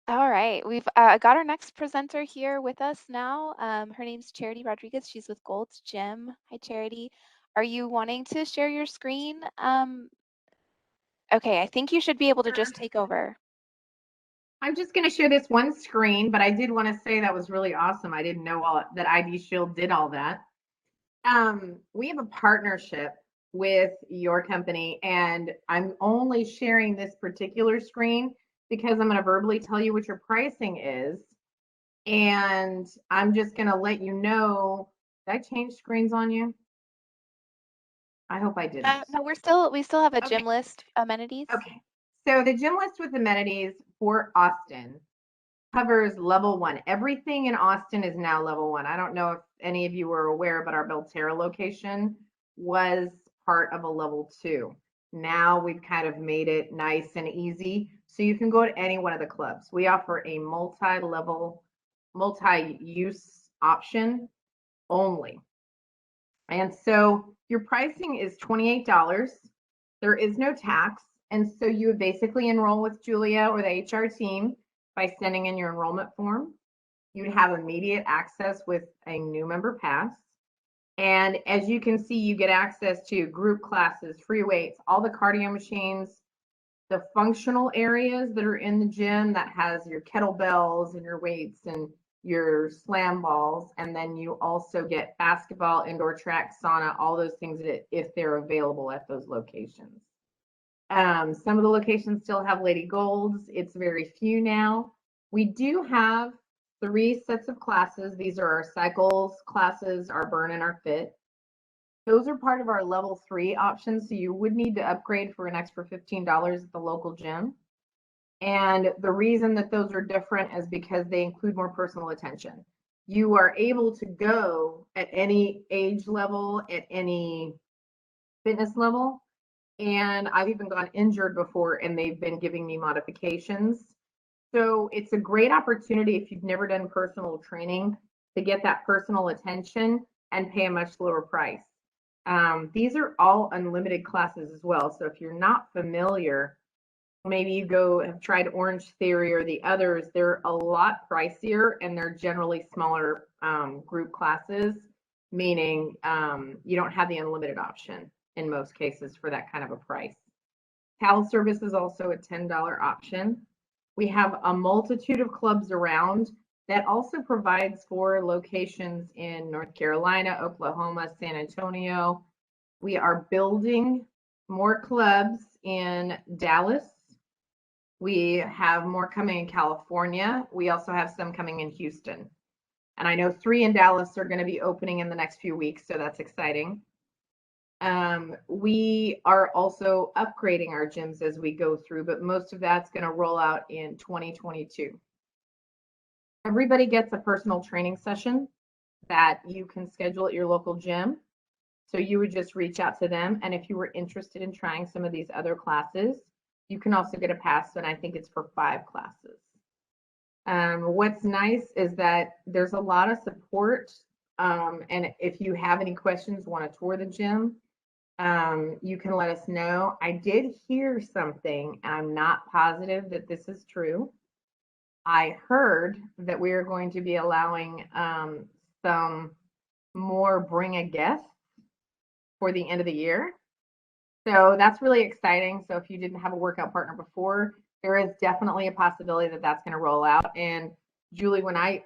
All right, we've got our next presenter here with us now. Her name's Charity Rodriguez. She's with Gold's Gym. Hi, Charity. Are you wanting to share your screen? Okay, I think you should be able to just take over. I'm just going to share this one screen, but I did want to say that was really awesome. I didn't know that ID Shield did all that. We have a partnership with your company, and I'm only sharing this particular screen because I'm going to verbally tell you what your pricing is. And I'm just going to let you know. Did I change screens on you? I hope I didn't. No, we still have a Okay. gym list amenities. Okay. So the gym list with amenities for Austin covers level one. Everything in Austin is now level one. I don't know if any of you were aware, but our Belterra location was part of a level two. Now we've kind of made it nice and easy. So you can go to any one of the clubs. We offer a multi-level, multi-use option only. And so your pricing is $28. There is no tax. And so you would basically enroll with Julia or the HR team by sending in your enrollment form. You'd have immediate access with a new member pass. And as you can see, you get access to group classes, free weights, all the cardio machines, the functional areas that are in the gym that has your kettlebells and your weights and your slam balls. And then you also get basketball, indoor track, sauna, all those things that if they're available at those locations. Some of the locations still have Lady Golds. It's very few now. We do have 3 sets of classes. These are our cycles classes, our burn and our fit. Those are part of our level 3 options. So you would need to upgrade for an extra $15 at the local gym. And the reason that those are different is because they include more personal attention. You are able to go at any age level, at any fitness level. And I've even gone injured before and they've been giving me modifications. So it's a great opportunity if you've never done personal training to get that personal attention and pay a much lower price. These are all unlimited classes as well. So if you're not familiar, maybe you go have tried Orange Theory or the others, they're a lot pricier and they're generally smaller group classes, meaning you don't have the unlimited option in most cases for that kind of a price. Cal service is also a $10 option. We have a multitude of clubs around that also provides for locations in North Carolina, Oklahoma, San Antonio. We are building more clubs in Dallas. We have more coming in California. We also have some coming in Houston. And I know 3 in Dallas are going to be opening in the next few weeks, so that's exciting. We are also upgrading our gyms as we go through, but most of that's going to roll out in 2022. Everybody gets a personal training session that you can schedule at your local gym. So you would just reach out to them. And if you were interested in trying some of these other classes, you can also get a pass, and I think it's for 5 classes. What's nice is that there's a lot of support. And if you have any questions, want to tour the gym, you can let us know. I did hear something, and I'm not positive that this is true. I heard that we are going to be allowing some more bring a guest for the end of the year. So that's really exciting. So if you didn't have a workout partner before, there is definitely a possibility that that's going to roll out. And Julie, when I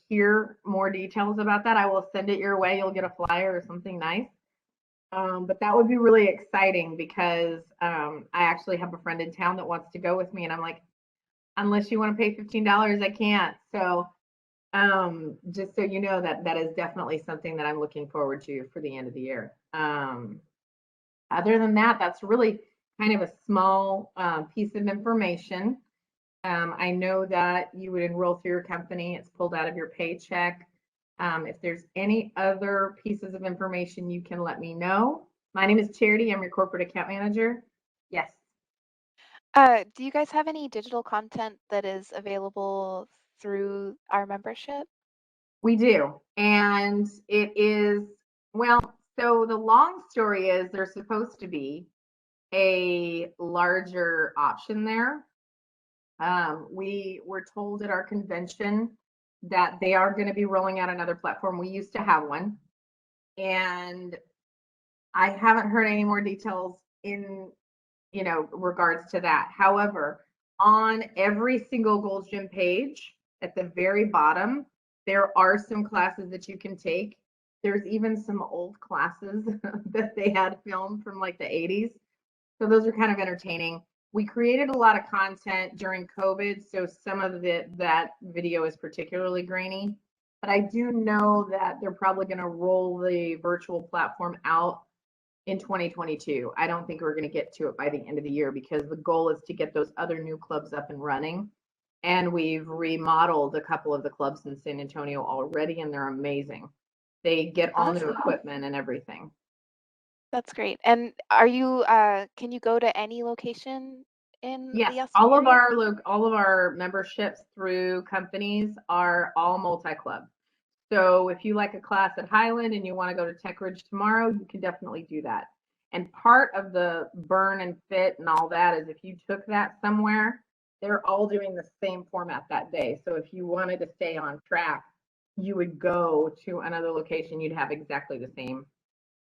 hear more details about that, I will send it your way. You'll get a flyer or something nice. But that would be really exciting because I actually have a friend in town that wants to go with me, and I'm like, unless you want to pay $15, I can't. So just so you know that that is definitely something that I'm looking forward to for the end of the year. Other than that, that's really kind of a small piece of information. I know that you would enroll through your company. It's pulled out of your paycheck. If there's any other pieces of information, you can let me know. My name is Charity. I'm your corporate account manager. Yes, Do you guys have any digital content that is available through our membership? we do. And it is, well, so the long story is there's supposed to be a larger option there. We were told at our convention that they are going to be rolling out another platform. We used to have one, and I haven't heard any more details in, regards to that. However, on every single Gold's Gym page at the very bottom, there are some classes that you can take. There's even some old classes that they had filmed from like the 80s. So those are kind of entertaining. We created a lot of content during COVID, so some of that video is particularly grainy. But I do know that they're probably going to roll the virtual platform out in 2022. I don't think we're going to get to it by the end of the year because the goal is to get those other new clubs up and running. And we've remodeled a couple of the clubs in San Antonio already, and they're amazing. They get all new equipment and everything. That's great. And can you go to any location in the Yes, Austin area? all of our memberships through companies are all multi-club. So if you like a class at Highland and you want to go to Tech Ridge tomorrow, you can definitely do that. And part of the burn and fit and all that is if you took that somewhere, they're all doing the same format that day. So if you wanted to stay on track, you would go to another location, you'd have exactly the same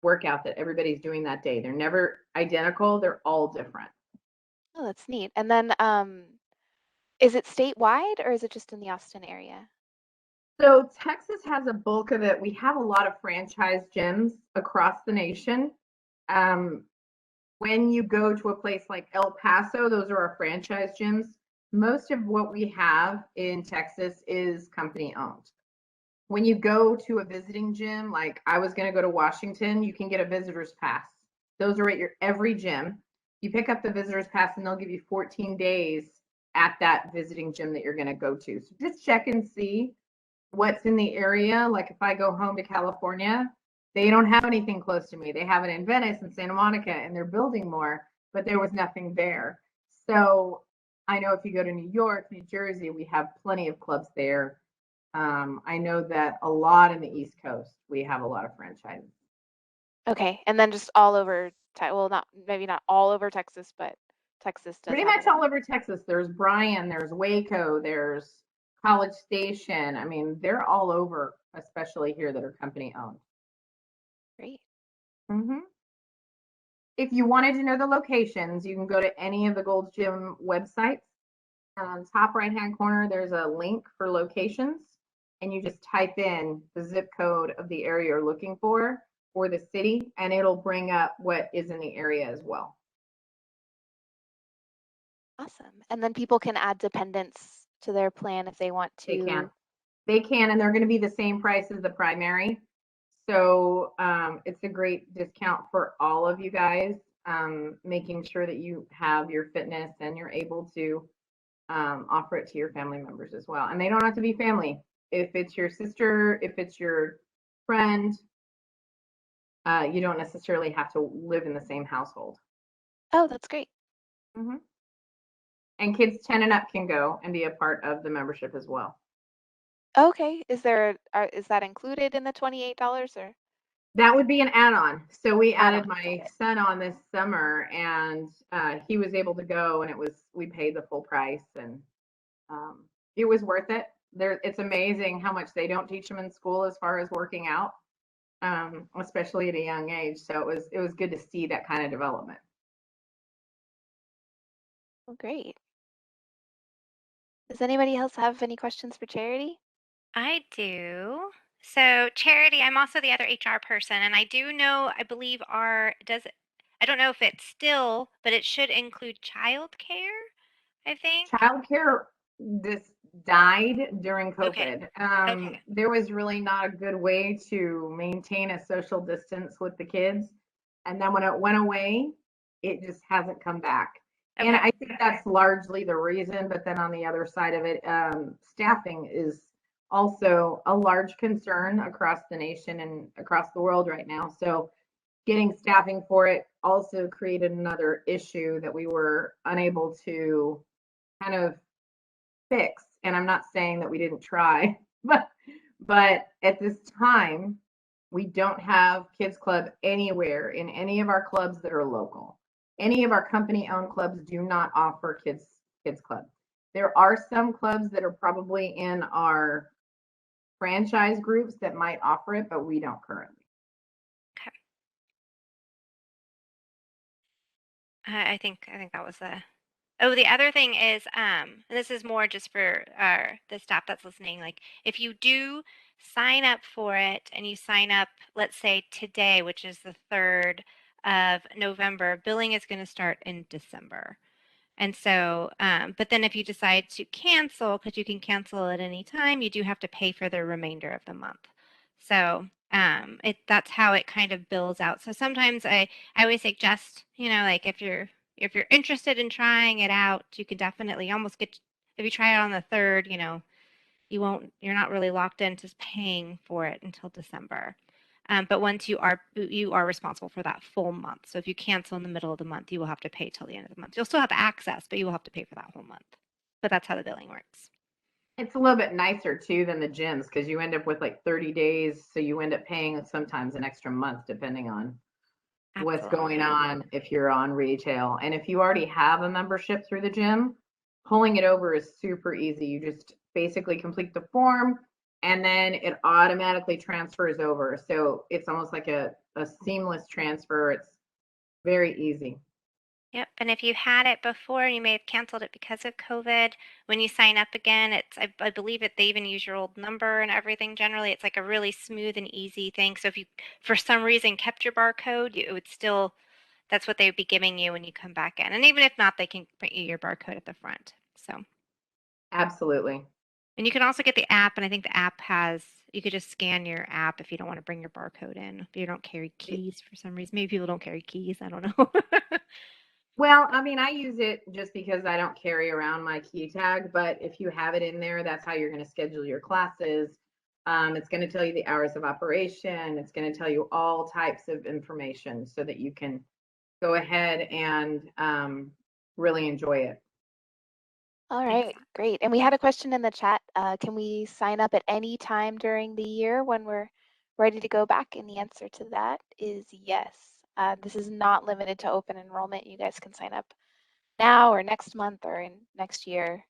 workout that everybody's doing that day. They're never identical, they're all different. Oh, that's neat. And then is it statewide or is it just in the Austin area? So Texas has a bulk of it. We have a lot of franchise gyms across the nation. Um, when you go to a place like El Paso, those are our franchise gyms. Most of what we have in Texas is company owned. When you go to a visiting gym, like I was going to go to Washington, you can get a visitor's pass. Those are at your every gym. You pick up the visitor's pass and they'll give you 14 days at that visiting gym that you're going to go to. So just check and see what's in the area. Like if I go home to California, they don't have anything close to me. They have it in Venice and Santa Monica, and they're building more, but there was nothing there. So I know if you go to New York, New Jersey, we have plenty of clubs there. I know that a lot in the East Coast, we have a lot of franchises. Okay. And then just all over, well, not maybe not all over Texas, but Texas does Pretty have much enough. all over Texas. There's Bryan, there's Waco, there's College Station. I mean, they're all over, especially here that are company owned. Great. Mm-hmm. If you wanted to know the locations, you can go to any of the Gold's Gym websites. Top right hand corner, there's a link for locations, and you just type in the zip code of the area you're looking for or the city, and it'll bring up what is in the area as well. Awesome. And then people can add dependents to their plan if they want They can. to. They can, and they're going to be the same price as the primary. So it's a great discount for all of you guys, making sure that you have your fitness and you're able to offer it to your family members as well. And they don't have to be family. If it's your sister, if it's your friend, you don't necessarily have to live in the same household. Oh, that's great. Mm-hmm. And kids 10 and up can go and be a part of the membership as well. Okay. Is that included in the $28 or? That would be an add-on. So we Add-on. added my Okay. son on this summer, and he was able to go, and we paid the full price, and it was worth it. It's amazing how much they don't teach them in school as far as working out, especially at a young age. So it was good to see that kind of development. Well, great. Does anybody else have any questions for Charity? I do. So, Charity, I'm also the other HR person, and I do know, I believe I don't know if it's still, but it should include childcare, I think. Childcare this died during Okay. COVID. Okay. There was really not a good way to maintain a social distance with the kids. And then when it went away, it just hasn't come back. And Okay. I think that's largely the reason. But then on the other side of it, staffing is also a large concern across the nation and across the world right now. So getting staffing for it also created another issue that we were unable to kind of fix. And I'm not saying that we didn't try, but at this time, we don't have kids club anywhere in any of our clubs that are local. Any of our company owned clubs do not offer kids club. There are some clubs that are probably in our franchise groups that might offer it, but we don't currently. I think that was the. Oh, the other thing is, and this is more just for the staff that's listening. Like, if you do sign up for it and you sign up, let's say today, which is the 3rd of November, billing is going to start in December. And so, but then if you decide to cancel, because you can cancel at any time, you do have to pay for the remainder of the month. So, that's how it kind of bills out. So sometimes I always suggest, like if you're interested in trying it out, you can definitely almost get, if you try it on the 3rd, you're not really locked into paying for it until December. But once you are responsible for that full month. So if you cancel in the middle of the month, you will have to pay till the end of the month. You'll still have access, but you will have to pay for that whole month. But that's how the billing works. It's a little bit nicer too than the gyms because you end up with like 30 days. So you end up paying sometimes an extra month depending on what's going on if you're on retail. And if you already have a membership through the gym, pulling it over is super easy. You just basically complete the form and then it automatically transfers over. So it's almost like a seamless transfer. It's very easy. Yep. And if you had it before, you may have canceled it because of COVID. When you sign up again, I believe they even use your old number and everything. Generally, it's like a really smooth and easy thing. So if you, for some reason, kept your barcode, it would still, that's what they would be giving you when you come back in. And even if not, they can print you your barcode at the front. So, Absolutely. and you can also get the app. And I think the app has, you could just scan your app if you don't want to bring your barcode in. If you don't carry keys for some reason. Maybe people don't carry keys. I don't know. Well, I mean, I use it just because I don't carry around my key tag, but if you have it in there, that's how you're going to schedule your classes. It's going to tell you the hours of operation. It's going to tell you all types of information so that you can go ahead and really enjoy it. All right, great. And we had a question in the chat. Can we sign up at any time during the year when we're ready to go back? And the answer to that is yes. This is not limited to open enrollment. You guys can sign up now or next month or in next year.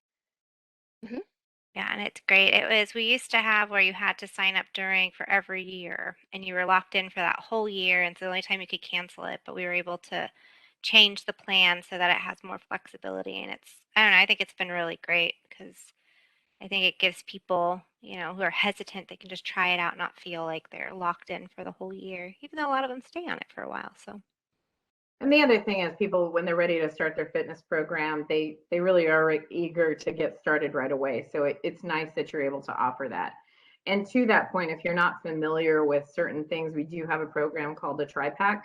Yeah, and it's great. We used to have where you had to sign up for every year and you were locked in for that whole year. And so the only time you could cancel it, but we were able to change the plan so that it has more flexibility. And I don't know, I think it's been really great because I think it gives people, who are hesitant, they can just try it out, and not feel like they're locked in for the whole year, even though a lot of them stay on it for a while. So. And the other thing is people, when they're ready to start their fitness program, they really are eager to get started right away. So it's nice that you're able to offer that. And to that point, if you're not familiar with certain things, we do have a program called the TriPack,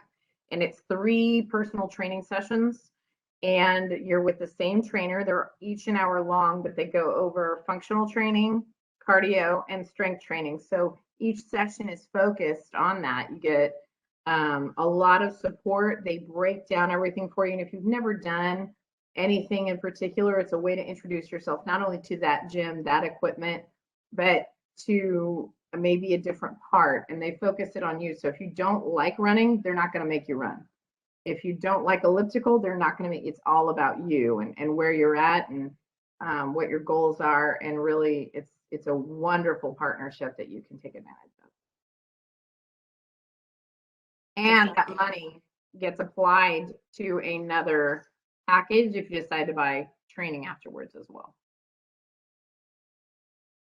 and it's 3 personal training sessions. And you're with the same trainer. They're each an hour long, but they go over functional training, cardio, and strength training. So each session is focused on that. You get a lot of support. They break down everything for you. And if you've never done anything in particular, it's a way to introduce yourself not only to that gym, that equipment, but to maybe a different part. And they focus it on you. So if you don't like running, they're not going to make you run. If you don't like elliptical, they're not going to make, it's all about you and where you're at and what your goals are. And really, it's a wonderful partnership that you can take advantage of. And that money gets applied to another package if you decide to buy training afterwards as well.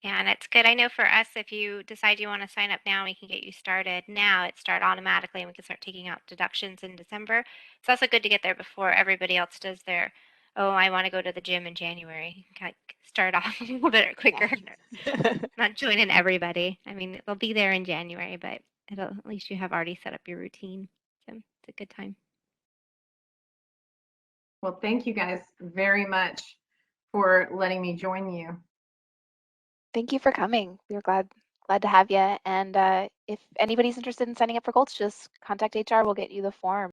Yeah, and it's good. I know for us, if you decide you want to sign up now, we can get you started now. It start automatically and we can start taking out deductions in December. It's also good to get there before everybody else does their, oh, I want to go to the gym in January. You can kind of start off a little bit quicker. Not joining everybody. I mean, they'll be there in January, but at least you have already set up your routine. So it's a good time. Well, thank you guys very much for letting me join you. Thank you for coming. We were glad to have you. And if anybody's interested in signing up for Gold's, just contact HR. We'll get you the form.